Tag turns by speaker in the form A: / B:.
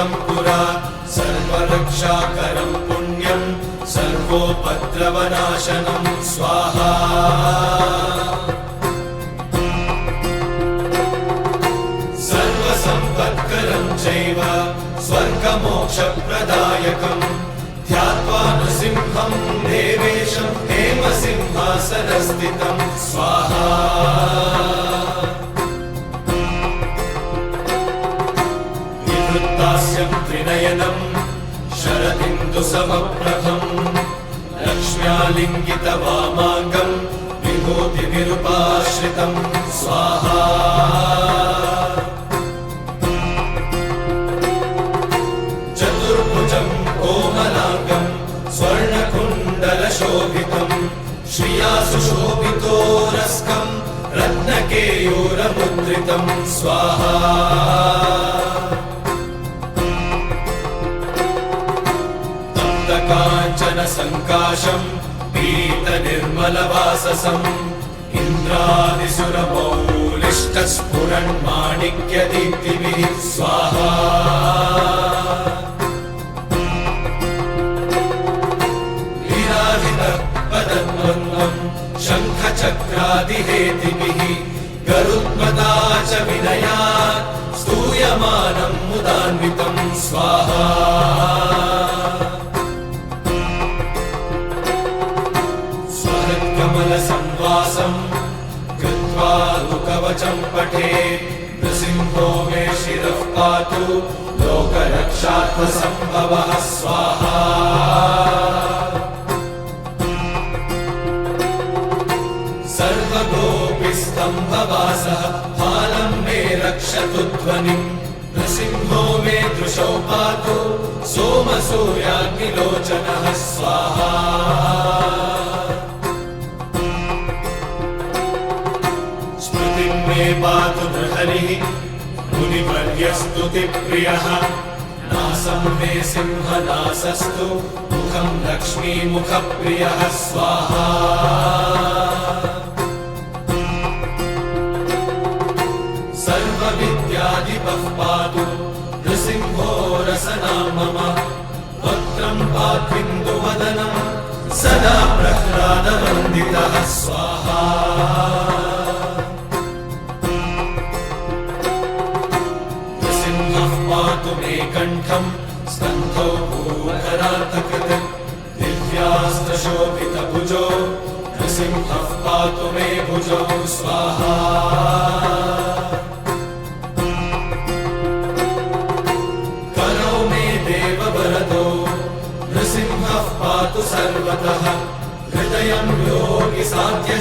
A: पूजितं पुरा सर्वरक्षाकरं पुण्यं सर्वोपद्रवनाशनं स्वाहा सर्वसम्पत्करं चैव स्वर्गमोक्षप्रदायकं ध्यात्वा नृसिंहं देवेशं हेमसिंहासनस्थितं स्वाहा विवृत्तास्यं त्रिनयनं शरदिन्दुसमप्रभं लक्ष्म्यालिङ्गितवामाङ्गं विभूतिविरूपाश्रितं स्वाहा चतुर्भुजं कोमलाङ्गं स्वर्णकुण्डलशोभितं श्रिया सुशोभितोरस्कं रत्नकेयूरमुद्रितं स्वाहा काञ्चनसङ्काशं पीतनिर्मलवाससम् इन्द्रादिसुरमौलिष्टस्फुरन्माणिक्यदीप्तिभिः स्वाहा लीलाहितपदद्वन्द्वं शङ्खचक्रादिहेतिभिः गरुत्मता च विनयात् स्तूयमानं मुदान्वितं स्वाहा कमलसंवासं कृत्वा कवचं पठे नृसिंहो मे शिरः पातु लोकरक्षार्थसम्भवः स्वाहा सर्वगोपिस्तम्भवासः फालं मे रक्षतु ध्वनिं नृसिंहो मे दृशौ पातु सोमसूर्याग्निलोचनः स्वाहा मे पातु नृहरिः मुनिवर्यस्तुतिप्रियः नासं मे सिंहनासस्तु मुखं लक्ष्मीमुखप्रियः स्वाहा सर्वविद्याधिपः पातु नृसिंहो रसना मम वक्त्रं पात्विन्दुवदनं सदा प्रह्लादवन्दितः स्वाहा पातु मे कण्ठं स्कन्धौ भूधरार्थकृत् दिव्यास्त्रशोभितभुजो नृसिंहः पातु मे भुजौ स्वाहा करौ मे देववरदो नृसिंहः पातु सर्वतः हृदयं योगिसाध्य